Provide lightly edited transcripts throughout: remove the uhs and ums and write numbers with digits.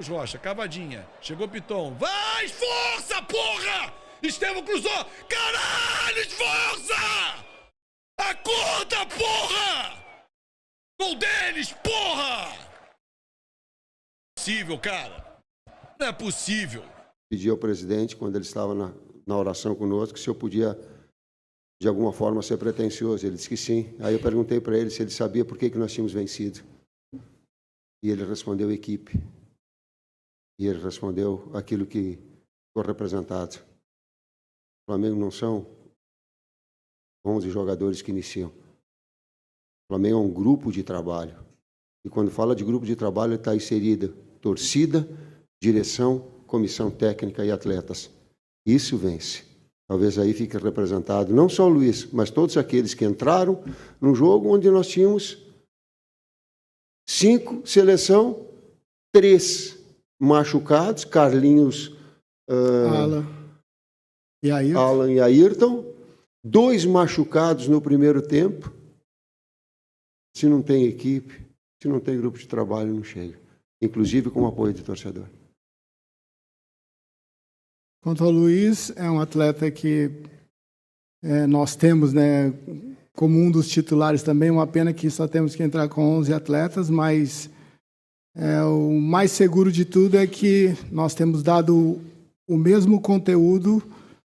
Rocha, cavadinha. Chegou Piton. Vai, esforça, porra! Estevão cruzou. Caralho, esforça! Acorda, porra! Gol deles, porra! Possível, cara. Não é possível. Pedi ao presidente, quando ele estava na oração conosco, se eu podia, de alguma forma, ser pretensioso. Ele disse que sim. Aí eu perguntei para ele se ele sabia por que nós tínhamos vencido. E ele respondeu equipe. E ele respondeu aquilo que foi representado. O Flamengo não são 11 jogadores que iniciam. O Flamengo é um grupo de trabalho. E quando fala de grupo de trabalho, está inserida torcida, direção, comissão técnica e atletas. Isso vence. Talvez aí fique representado não só o Luiz, mas todos aqueles que entraram num jogo onde nós tínhamos 5 seleção, 3 machucados, Carlinhos, Alan e Ayrton, 2 machucados no primeiro tempo. Se não tem equipe, se não tem grupo de trabalho, não chega. Inclusive com o apoio de torcedor. Quanto ao Luiz, é um atleta que nós temos, né, como um dos titulares também. Uma pena que só temos que entrar com 11 atletas, mas o mais seguro de tudo é que nós temos dado o mesmo conteúdo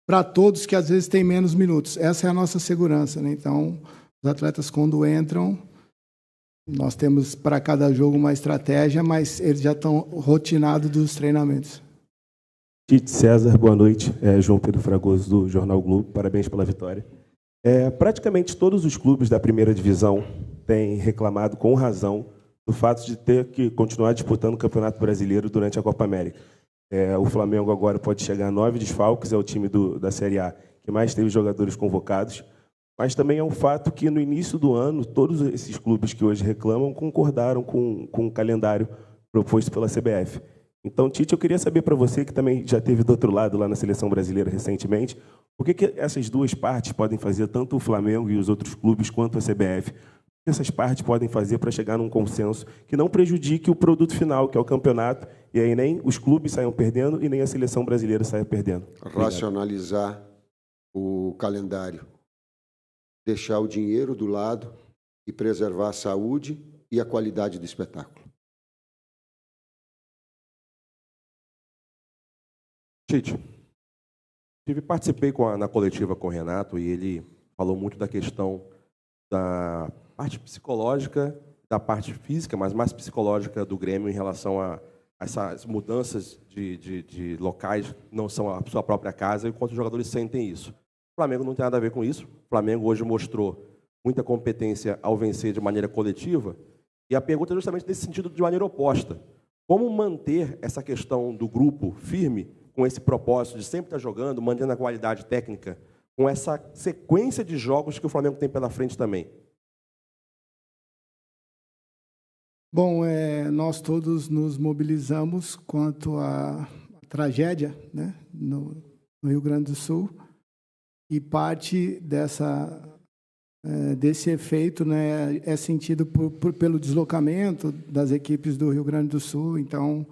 para todos que às vezes têm menos minutos. Essa é a nossa segurança, né? Então, os atletas quando entram, nós temos para cada jogo uma estratégia, mas eles já estão rotinados dos treinamentos. Tite César, boa noite. João Pedro Fragoso, do Jornal Globo. Parabéns pela vitória. Praticamente todos os clubes da primeira divisão têm reclamado com razão do fato de ter que continuar disputando o Campeonato Brasileiro durante a Copa América. O Flamengo agora pode chegar a 9 desfalques, é o time da Série A que mais teve jogadores convocados, mas também é um fato que no início do ano, todos esses clubes que hoje reclamam concordaram com o calendário proposto pela CBF. Então, Tite, eu queria saber para você, que também já esteve do outro lado lá na Seleção Brasileira recentemente, o que essas duas partes podem fazer, tanto o Flamengo e os outros clubes, quanto a CBF, o que essas partes podem fazer para chegar num consenso que não prejudique o produto final, que é o campeonato, e aí nem os clubes saiam perdendo e nem a Seleção Brasileira saia perdendo? Racionalizar o calendário, deixar o dinheiro do lado e preservar a saúde e a qualidade do espetáculo. Tite, participei na coletiva com o Renato e ele falou muito da questão da parte psicológica, da parte física, mas mais psicológica do Grêmio em relação a essas mudanças de locais que não são a sua própria casa e quanto os jogadores sentem isso. O Flamengo não tem nada a ver com isso. O Flamengo hoje mostrou muita competência ao vencer de maneira coletiva e a pergunta é justamente nesse sentido, de maneira oposta. Como manter essa questão do grupo firme com esse propósito de sempre estar jogando, mantendo a qualidade técnica, com essa sequência de jogos que o Flamengo tem pela frente também? Bom, nós todos nos mobilizamos quanto à tragédia, né, no Rio Grande do Sul, e parte desse efeito, né, é sentido pelo deslocamento das equipes do Rio Grande do Sul. Então,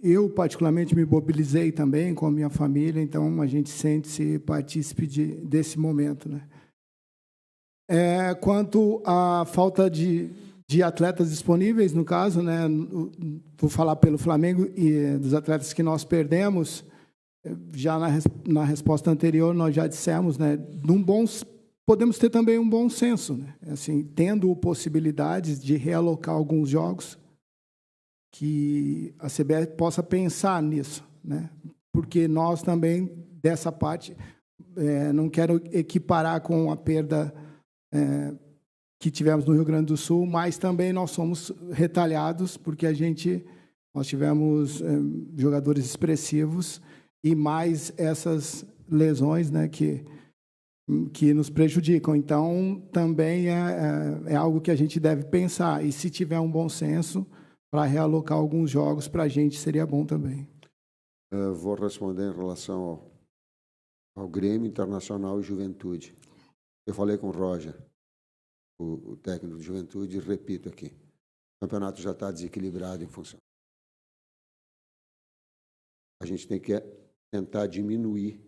eu particularmente me mobilizei também com a minha família, então a gente sente-se partícipe desse momento, né? Quanto à falta de atletas disponíveis, no caso, né, vou falar pelo Flamengo e dos atletas que nós perdemos, já na resposta anterior nós já dissemos, né, podemos ter também um bom senso, né, assim, tendo possibilidades de realocar alguns jogos, que a CBF possa pensar nisso, né? Porque nós também, dessa parte, não quero equiparar com a perda que tivemos no Rio Grande do Sul, mas também nós somos retalhados, porque nós tivemos jogadores expressivos e mais essas lesões, né, que nos prejudicam. Então, também é algo que a gente deve pensar. E se tiver um bom senso, para realocar alguns jogos, para a gente seria bom também. Vou responder em relação ao Grêmio, Internacional e Juventude. Eu falei com o Roger, o técnico de Juventude, e repito aqui. O campeonato já está desequilibrado em função. A gente tem que tentar diminuir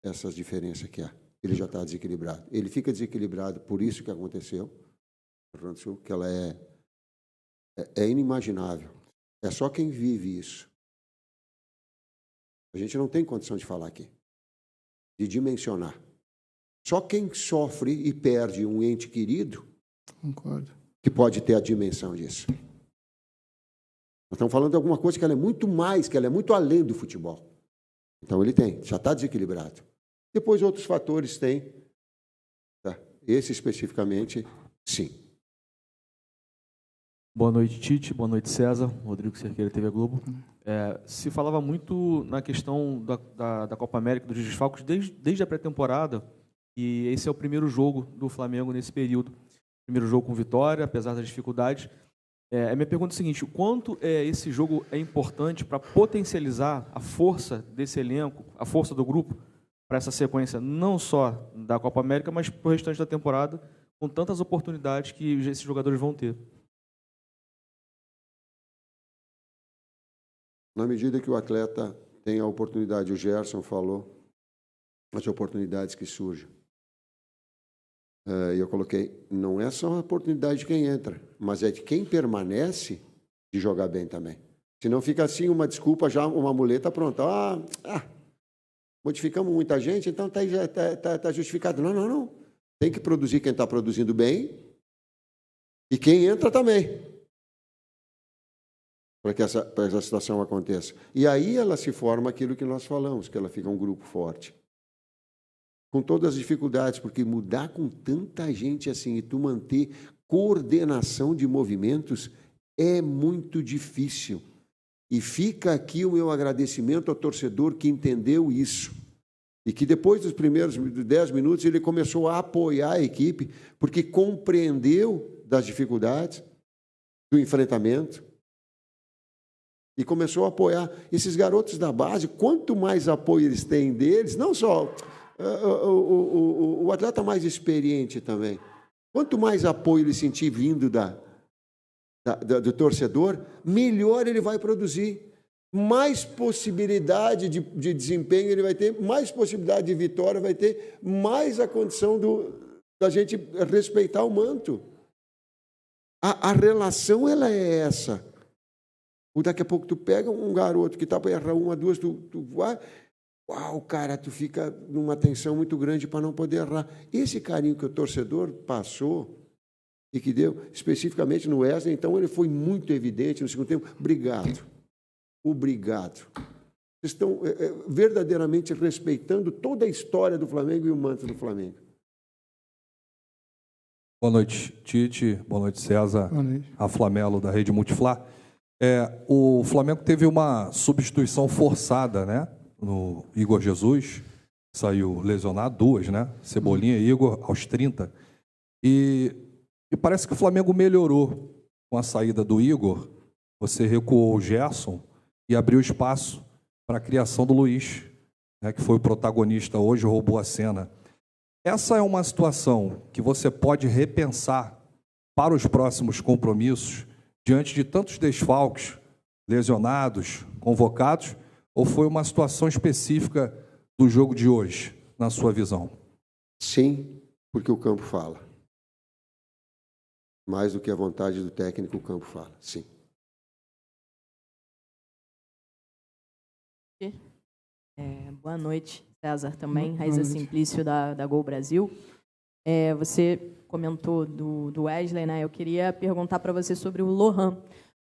essas diferenças que há. Ele já está desequilibrado. Ele fica desequilibrado por isso que aconteceu no Rio Grande do Sul, que ela é inimaginável. É só quem vive isso. A gente não tem condição de falar aqui, de dimensionar. Só quem sofre e perde um ente querido Concordo. que pode ter a dimensão disso. Nós estamos falando de alguma coisa que ela é muito mais, que ela é muito além do futebol. Então ele tem, já está desequilibrado. Depois outros fatores têm. Tá? Esse especificamente, sim. Boa noite, Tite. Boa noite, César. Rodrigo Cerqueira, TV Globo. Se falava muito na questão da Copa América, dos desfalques, desde a pré-temporada, e esse é o primeiro jogo do Flamengo nesse período. Primeiro jogo com vitória, apesar das dificuldades. A minha pergunta é a seguinte: o quanto esse jogo é importante para potencializar a força desse elenco, a força do grupo, para essa sequência, não só da Copa América, mas para o restante da temporada, com tantas oportunidades que esses jogadores vão ter? Na medida que o atleta tem a oportunidade, o Gerson falou, as oportunidades que surgem. E eu coloquei, não é só a oportunidade de quem entra, mas é de quem permanece de jogar bem também. Se não fica assim uma desculpa, já uma muleta pronta. Modificamos muita gente, então tá justificado. Não. Tem que produzir quem está produzindo bem e quem entra também. Para que essa situação aconteça. E aí ela se forma aquilo que nós falamos, que ela fica um grupo forte. Com todas as dificuldades, porque mudar com tanta gente assim e tu manter coordenação de movimentos é muito difícil. E fica aqui o meu agradecimento ao torcedor que entendeu isso. E que depois dos primeiros 10 minutos ele começou a apoiar a equipe, porque compreendeu das dificuldades, do enfrentamento, e começou a apoiar esses garotos da base. Quanto mais apoio eles têm deles, não só o atleta mais experiente também, quanto mais apoio ele sentir vindo do torcedor, melhor ele vai produzir. Mais possibilidade de desempenho ele vai ter, mais possibilidade de vitória vai ter, mais a condição da gente respeitar o manto. A relação ela é essa. Ou daqui a pouco tu pega um garoto que está para errar uma, duas, tu vai, uau, cara, tu fica numa tensão muito grande para não poder errar. Esse carinho que o torcedor passou e que deu, especificamente no Wesley, então ele foi muito evidente no segundo tempo. Obrigado. Vocês estão verdadeiramente respeitando toda a história do Flamengo e o manto do Flamengo. Boa noite, Tite. Boa noite, César. Boa noite. A Flamelo, da Rede Multiflá. O Flamengo teve uma substituição forçada, né? No Igor Jesus, saiu lesionado, 2, né? Cebolinha e Igor aos 30. E parece que o Flamengo melhorou com a saída do Igor. Você recuou o Gerson e abriu espaço para a criação do Luiz, né? Que foi o protagonista hoje, roubou a cena. Essa é uma situação que você pode repensar para os próximos compromissos, diante de tantos desfalques, lesionados, convocados, ou foi uma situação específica do jogo de hoje, na sua visão? Sim, porque o campo fala. Mais do que a vontade do técnico, o campo fala, sim. Boa noite, César também, Raíza Simplício da Gol Brasil. Você comentou do Wesley, né? Eu queria perguntar para você sobre o Lohan.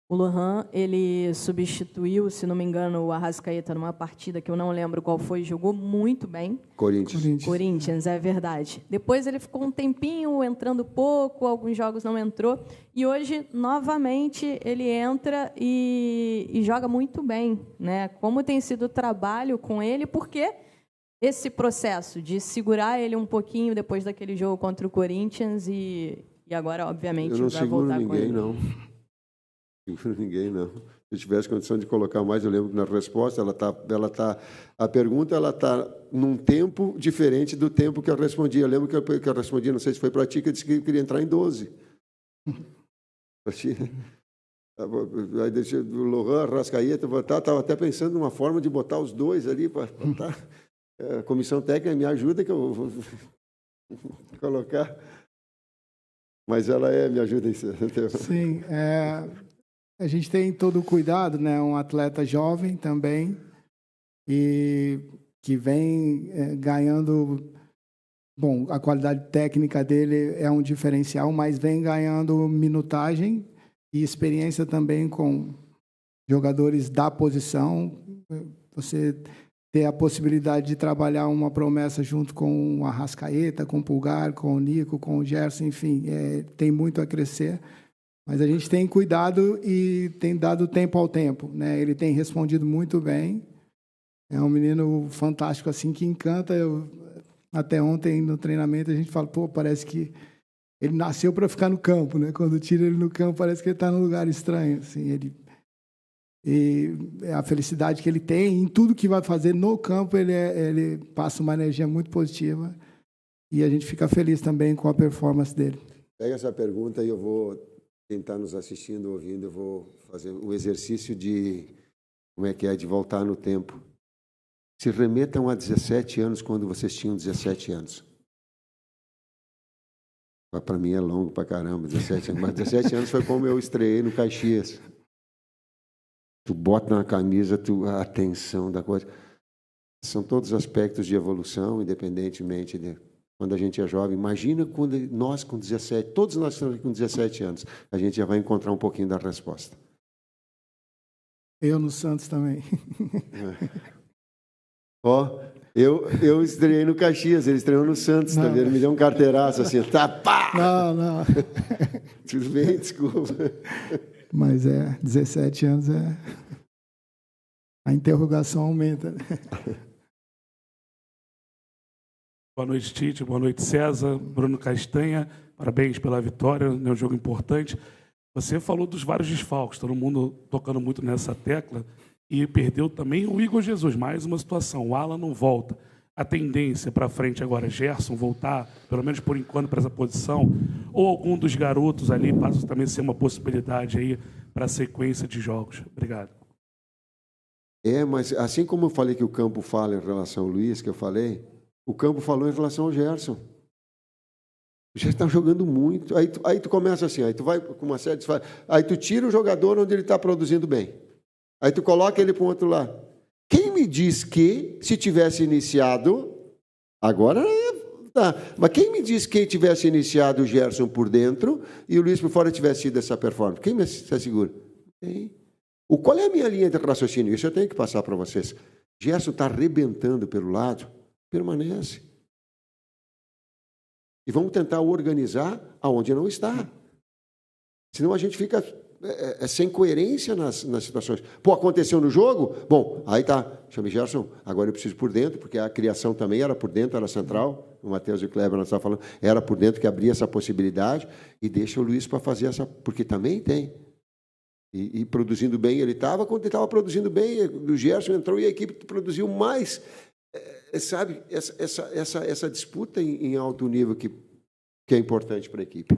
O Lohan, ele substituiu, se não me engano, o Arrascaeta numa partida que eu não lembro qual foi, jogou muito bem. Corinthians, é verdade. Depois ele ficou um tempinho entrando pouco, alguns jogos não entrou, e hoje, novamente, ele entra e joga muito bem, né? Como tem sido o trabalho com ele, porque esse processo de segurar ele um pouquinho depois daquele jogo contra o Corinthians e agora, obviamente, vai voltar com ele. Não seguro ninguém, não. Se eu tivesse condição de colocar mais, eu lembro que na resposta, a pergunta está num tempo diferente do tempo que eu respondi. Eu lembro que eu respondi, não sei se foi para ti, que eu disse que eu queria entrar em 12. Aí deixei o Lohan, Arrascaeta, estava até pensando numa forma de botar os dois ali para botar. A comissão técnica me ajuda que eu vou colocar. Mas ela me ajuda isso. Sim, a gente tem todo o cuidado, né? Um atleta jovem também e que vem ganhando. Bom, a qualidade técnica dele é um diferencial, mas vem ganhando minutagem e experiência também com jogadores da posição. Você ter a possibilidade de trabalhar uma promessa junto com o Arrascaeta, com o Pulgar, com o Nico, com o Gerson, enfim, tem muito a crescer. Mas a gente tem cuidado e tem dado tempo ao tempo, né? Ele tem respondido muito bem. É um menino fantástico, assim, que encanta. Até ontem, no treinamento, a gente fala, pô, parece que ele nasceu para ficar no campo, né? Quando tira ele no campo, parece que ele está num lugar estranho, assim. E a felicidade que ele tem em tudo que vai fazer no campo, ele passa uma energia muito positiva e a gente fica feliz também com a performance dele. Pega essa pergunta e eu vou, quem está nos assistindo, ouvindo, eu vou fazer um exercício de, de voltar no tempo. Se remetam a 17 anos, quando vocês tinham 17 anos. Para mim é longo para caramba, 17 anos. Mas 17 anos foi como eu estreiei no Caxias. Tu bota na camisa, a atenção da coisa. São todos aspectos de evolução, independentemente de quando a gente é jovem. Imagina quando nós com 17, todos nós estamos com 17 anos, a gente já vai encontrar um pouquinho da resposta. Eu no Santos também. Ó, eu estreiei no Caxias, ele estreou no Santos, tá vendo? Ele me deu um carteiraço assim, tá, pá! Não. Tudo bem, desculpa. Mas 17 anos a interrogação aumenta. Né? Boa noite, Tite. Boa noite, César. Bruno Castanha, parabéns pela vitória, é um jogo importante. Você falou dos vários desfalques, todo mundo tocando muito nessa tecla, e perdeu também o Igor Jesus, mais uma situação, o Alan não volta. A tendência para frente agora, Gerson voltar, pelo menos por enquanto, para essa posição, ou algum dos garotos ali passa também a ser uma possibilidade aí para a sequência de jogos. Obrigado. Mas assim como eu falei que o campo fala em relação ao Luiz, que eu falei, o campo falou em relação ao Gerson. O Gerson está jogando muito. Aí tu começa assim, aí tu vai com uma série de... Aí tu tira o jogador onde ele está produzindo bem. Aí tu coloca ele para o outro lado. Quem me diz que, se tivesse iniciado, agora tá, mas quem me diz que tivesse iniciado o Gerson por dentro e o Luiz por fora tivesse tido essa performance? Quem me assegura? Qual é a minha linha de raciocínio? Isso eu tenho que passar para vocês. Gerson está arrebentando pelo lado, permanece. E vamos tentar organizar aonde não está. Senão a gente fica sem coerência nas situações. Pô, aconteceu no jogo? Bom, aí tá. Chame Gerson, agora eu preciso por dentro, porque a criação também era por dentro, era central. O Matheus e o Kleber nós estávamos falando, era por dentro que abria essa possibilidade, e deixa o Luiz para fazer essa, porque também tem. E produzindo bem ele estava, quando ele estava produzindo bem, o Gerson entrou e a equipe produziu mais. Sabe, essa disputa em alto nível que é importante para a equipe.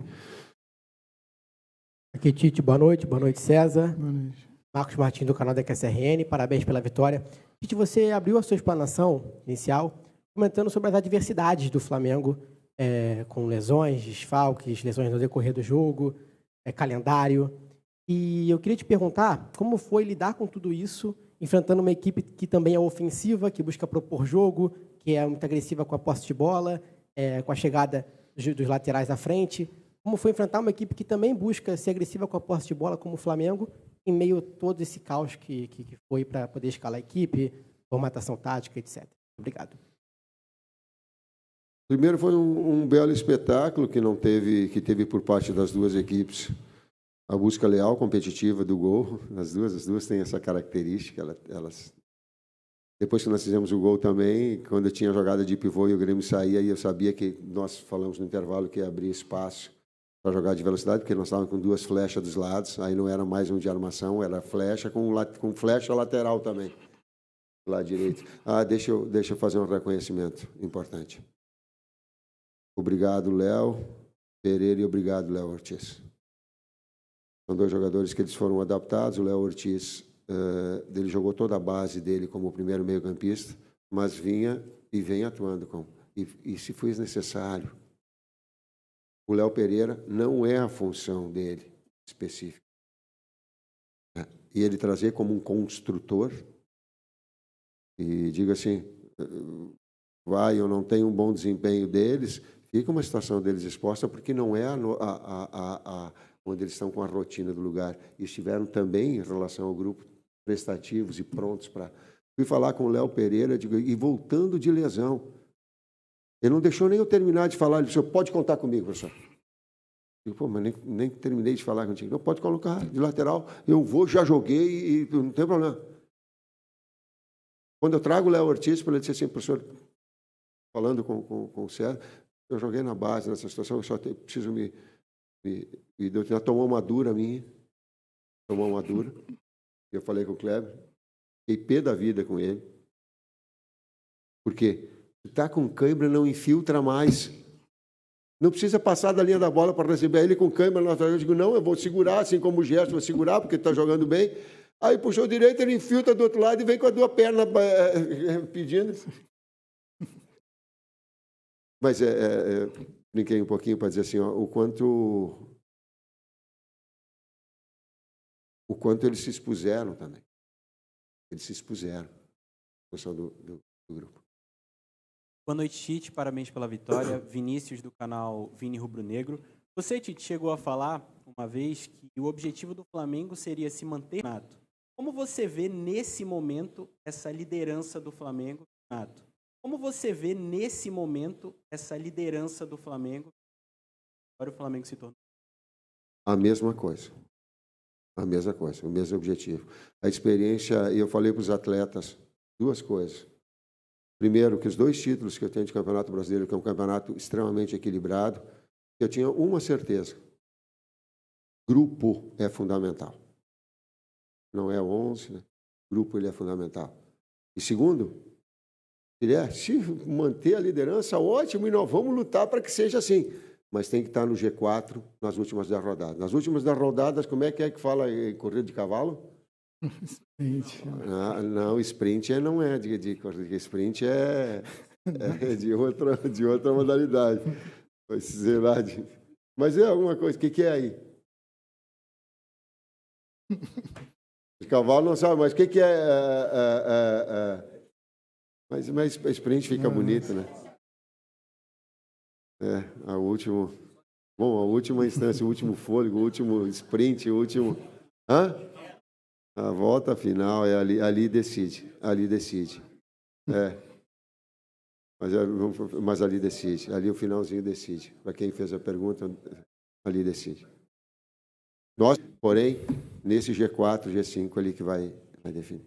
Aqui, Tite, boa noite César. Boa noite. Marcos Martins, do canal da QSRN, parabéns pela vitória. Tite, você abriu a sua explanação inicial comentando sobre as adversidades do Flamengo, com lesões, desfalques, lesões no decorrer do jogo, calendário. E eu queria te perguntar como foi lidar com tudo isso, enfrentando uma equipe que também é ofensiva, que busca propor jogo, que é muito agressiva com a posse de bola, com a chegada dos laterais à frente. Como foi enfrentar uma equipe que também busca ser agressiva com a posse de bola, como o Flamengo, em meio a todo esse caos que foi para poder escalar a equipe, formatação tática, etc. Obrigado. Primeiro foi um belo espetáculo que teve por parte das duas equipes a busca leal, competitiva do gol. As duas têm essa característica. Elas... Depois que nós fizemos o gol também, quando eu tinha jogada de pivô e o Grêmio saía, e eu sabia que nós falamos no intervalo que ia abrir espaço para jogar de velocidade, porque nós estávamos com duas flechas dos lados, aí não era mais um de armação, era flecha com flecha lateral também, do lado direito. Deixa eu fazer um reconhecimento importante. Obrigado, Léo Pereira, e obrigado, Léo Ortiz. São dois jogadores que eles foram adaptados. O Léo Ortiz, ele jogou toda a base dele como primeiro meio-campista, mas vinha e vem atuando e se for necessário. O Léo Pereira não é a função dele específica. E ele trazer como um construtor e diga assim, vai ou não tem um bom desempenho deles, fica uma situação deles exposta, porque não é onde eles estão com a rotina do lugar. E estiveram também, em relação ao grupo, prestativos e prontos para... Fui falar com o Léo Pereira, digo, e voltando de lesão. Ele não deixou nem eu terminar de falar. Ele disse, pode contar comigo, professor. Eu digo, pô, mas nem terminei de falar contigo. Não, pode colocar de lateral. Eu vou, já joguei e não tem problema. Quando eu trago o Léo Ortiz, para ele dizer assim, professor, falando com o César, eu joguei na base nessa situação, eu só preciso me já tomou uma dura minha. Tomou uma dura. Eu falei com o Kleber, fiquei pé da vida com ele. Por quê? Se está com cãibra, não infiltra mais. Não precisa passar da linha da bola para receber ele com cãibra. Eu digo, não, eu vou segurar, assim como o gesto, vou segurar, porque ele está jogando bem. Aí puxou direito, ele infiltra do outro lado e vem com a duas pernas pedindo. Mas brinquei um pouquinho para dizer assim, ó, o quanto eles se expuseram também. Eles se expuseram em função do grupo. Boa noite, Tite. Parabéns pela vitória. Vinícius, do canal Vini Rubro Negro. Você, Tite, chegou a falar uma vez que o objetivo do Flamengo seria se manter no campeonato. Como você vê nesse momento essa liderança do Flamengo no campeonato? Como você vê nesse momento essa liderança do Flamengo? Agora o Flamengo se tornou... A mesma coisa. A mesma coisa, o mesmo objetivo. A experiência, e eu falei para os atletas duas coisas. Primeiro, que os dois títulos que eu tenho de Campeonato Brasileiro, que é um campeonato extremamente equilibrado, eu tinha uma certeza. Grupo é fundamental. Não é 11, né? Grupo ele é fundamental. E segundo, se manter a liderança, ótimo, e nós vamos lutar para que seja assim. Mas tem que estar no G4 nas últimas 10 rodadas. Nas últimas 10 rodadas, como é que fala em corrida de cavalo? Sprint. Não, sprint não é de corrida. Sprint é de outra modalidade. Vai dizer lá mas é alguma coisa. O que é aí? De cavalo não sabe, mas o que é? Mas sprint fica bonito, né? A última instância, o último fôlego, o último sprint, o último... A volta final é ali decide. Ali decide. Mas ali decide. Ali o finalzinho decide. Para quem fez a pergunta, ali decide. Nós, porém, nesse G4, G5 ali que vai definir.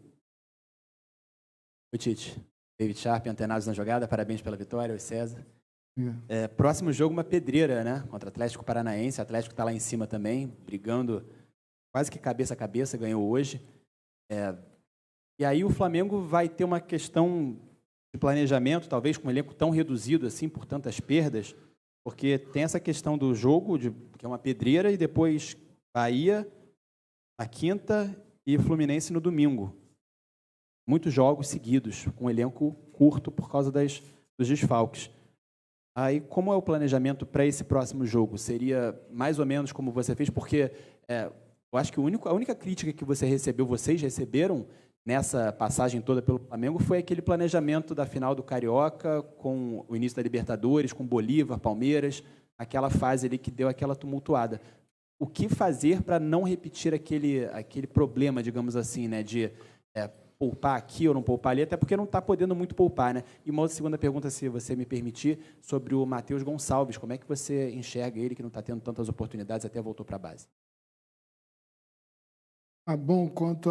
Oi, Tite. David Sharp, Antenados na Jogada. Parabéns pela vitória, oi César. Próximo jogo, uma pedreira, né? Contra o Atlético Paranaense. O Atlético está lá em cima também, brigando quase que cabeça a cabeça, ganhou hoje. E aí o Flamengo vai ter uma questão de planejamento, talvez com um elenco tão reduzido assim, por tantas perdas, porque tem essa questão do jogo, que é uma pedreira, e depois Bahia na quinta e Fluminense no domingo. Muitos jogos seguidos, com um elenco curto por causa dos desfalques. Aí, como é o planejamento para esse próximo jogo? Seria mais ou menos como você fez? Porque eu acho que a única crítica que vocês receberam nessa passagem toda pelo Flamengo foi aquele planejamento da final do Carioca, com o início da Libertadores, com Bolívar, Palmeiras, aquela fase ali que deu aquela tumultuada. O que fazer para não repetir aquele problema, digamos assim, né, de poupar aqui ou não poupar ali, até porque não está podendo muito poupar, né? E uma segunda pergunta, se você me permitir, sobre o Matheus Gonçalves. Como é que você enxerga ele, que não está tendo tantas oportunidades, até voltou para a base? Bom, quanto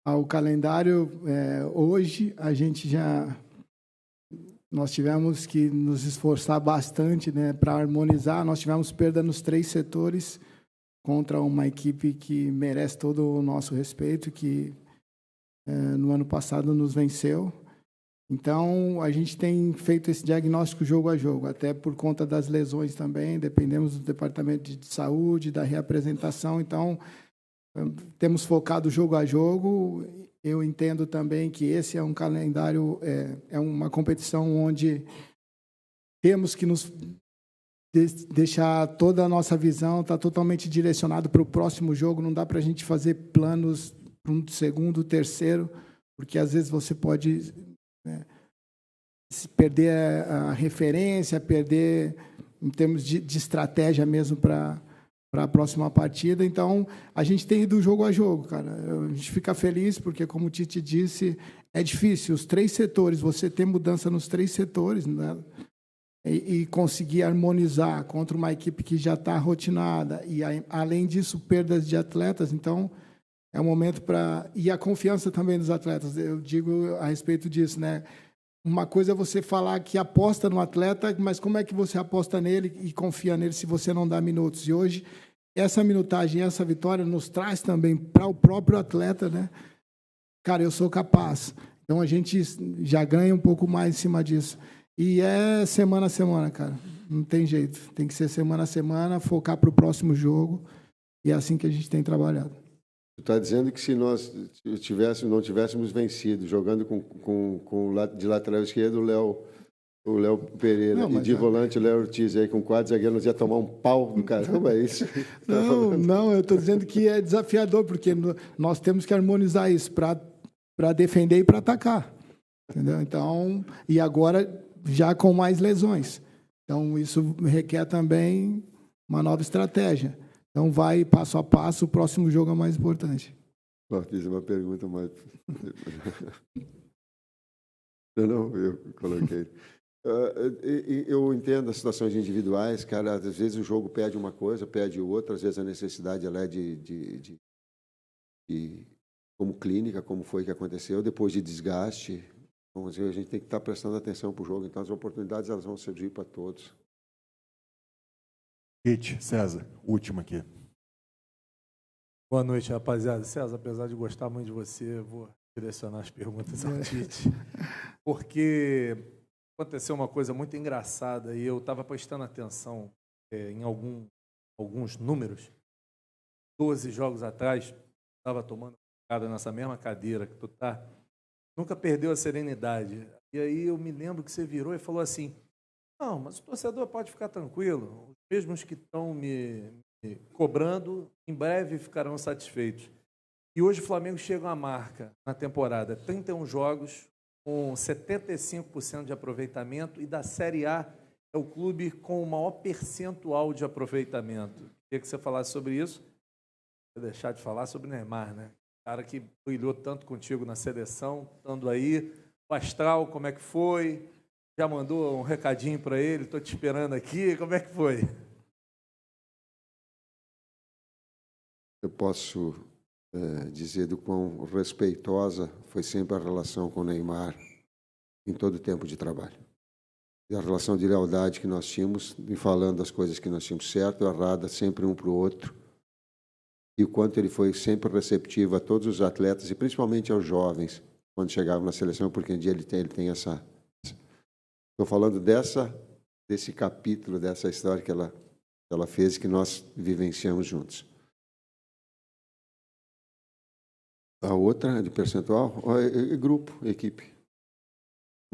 ao calendário, hoje nós tivemos que nos esforçar bastante, né, para harmonizar. Nós tivemos perda nos 3 setores contra uma equipe que merece todo o nosso respeito, que no ano passado nos venceu. Então, a gente tem feito esse diagnóstico jogo a jogo, até por conta das lesões também, dependemos do departamento de saúde, da reapresentação. Então, temos focado jogo a jogo. Eu entendo também que esse é um calendário, é uma competição onde temos que nos deixar toda a nossa visão, está totalmente direcionado para o próximo jogo. Não dá para a gente fazer planos para um segundo, terceiro, porque às vezes você pode perder a referência, perder em termos de estratégia mesmo para a próxima partida. Então, a gente tem ido jogo a jogo, cara. A gente fica feliz porque, como o Tite disse, é difícil. Os 3 setores, você ter mudança nos 3 setores, né? E conseguir harmonizar contra uma equipe que já está rotinada. E, além disso, perdas de atletas. Então, é um momento para... E a confiança também dos atletas. Eu digo a respeito disso, né? Uma coisa é você falar que aposta no atleta, mas como é que você aposta nele e confia nele se você não dá minutos? E hoje, essa minutagem, essa vitória nos traz também para o próprio atleta, né? Cara, eu sou capaz. Então, a gente já ganha um pouco mais em cima disso. E é semana a semana, cara. Não tem jeito. Tem que ser semana a semana, focar para o próximo jogo. E é assim que a gente tem trabalhado. Tu está dizendo que se nós não tivéssemos vencido, jogando de lateral esquerdo o Léo Pereira e de volante o Léo Ortiz, aí com 4 zagueiros, nós ia tomar um pau do caramba, é isso? Não, eu estou dizendo que é desafiador, porque nós temos que harmonizar isso para defender e para atacar. Entendeu? Então, e agora já com mais lesões. Então, isso requer também uma nova estratégia. Então, vai passo a passo, o próximo jogo é mais importante. Fiz uma pergunta mais... Não, eu coloquei. Eu entendo as situações individuais, cara. Às vezes o jogo pede uma coisa, pede outra. Às vezes a necessidade ela é de como clínica, como foi que aconteceu, depois de desgaste. Vamos dizer, a gente tem que estar prestando atenção para o jogo. Então, as oportunidades elas vão surgir para todos. Tite, César, última aqui. Boa noite, rapaziada. César, apesar de gostar muito de você, vou direcionar as perguntas ao Tite, porque aconteceu uma coisa muito engraçada e eu estava prestando atenção em alguns números. 12 jogos atrás, estava tomando cara nessa mesma cadeira que tu tá, nunca perdeu a serenidade. E aí eu me lembro que você virou e falou assim: não, mas o torcedor pode ficar tranquilo, os mesmos que estão me cobrando, em breve ficarão satisfeitos. E hoje o Flamengo chega a uma marca na temporada, 31 jogos, com 75% de aproveitamento, e da Série A é o clube com o maior percentual de aproveitamento. Queria que você falasse sobre isso. Vou deixar de falar sobre o Neymar, né? O cara que brilhou tanto contigo na seleção, estando aí. O astral, como é que foi? Já mandou um recadinho para ele? Estou te esperando aqui. Como é que foi? Eu posso dizer do quão respeitosa foi sempre a relação com o Neymar em todo o tempo de trabalho. E a relação de lealdade que nós tínhamos, em falando das coisas que nós tínhamos certo e errada, sempre um para o outro. E o quanto ele foi sempre receptivo a todos os atletas, e principalmente aos jovens, quando chegavam na seleção, porque um dia ele tem essa... Estou falando desse capítulo, dessa história que ela fez e que nós vivenciamos juntos. A outra, de percentual, é grupo, equipe.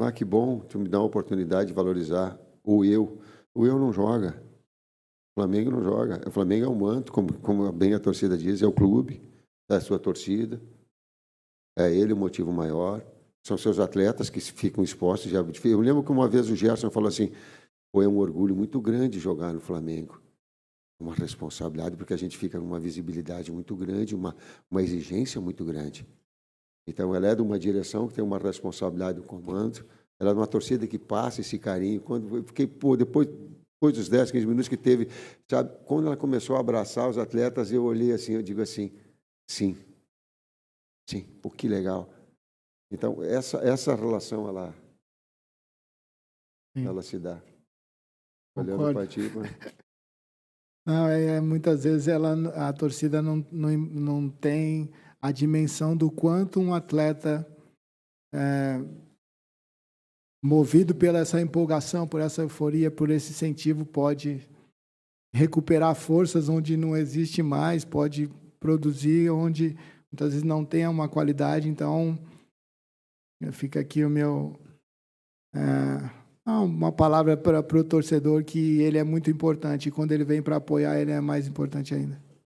Ah, que bom, tu me dá a oportunidade de valorizar o eu. O eu não joga. O Flamengo não joga. O Flamengo é um manto, como bem a torcida diz, é o clube, é a sua torcida. É ele o motivo maior. São seus atletas que ficam expostos. Eu lembro que uma vez o Gerson falou assim: é um orgulho muito grande jogar no Flamengo. Uma responsabilidade, porque a gente fica com uma visibilidade muito grande, uma exigência muito grande. Então, ela é de uma direção que tem uma responsabilidade do comando, ela é de uma torcida que passa esse carinho. Porque depois dos 10, 15 minutos que teve, sabe, quando ela começou a abraçar os atletas, eu olhei assim, eu digo assim, sim, pô, que legal. Então, essa relação, ela se dá. Olhando para ti, não, muitas vezes a torcida não tem a dimensão do quanto um atleta movido pela essa empolgação, por essa euforia, por esse incentivo, pode recuperar forças onde não existe mais, pode produzir onde muitas vezes não tem uma qualidade. Então, fica aqui o meu uma palavra para o torcedor, que ele é muito importante, e quando ele vem para apoiar, ele é mais importante ainda.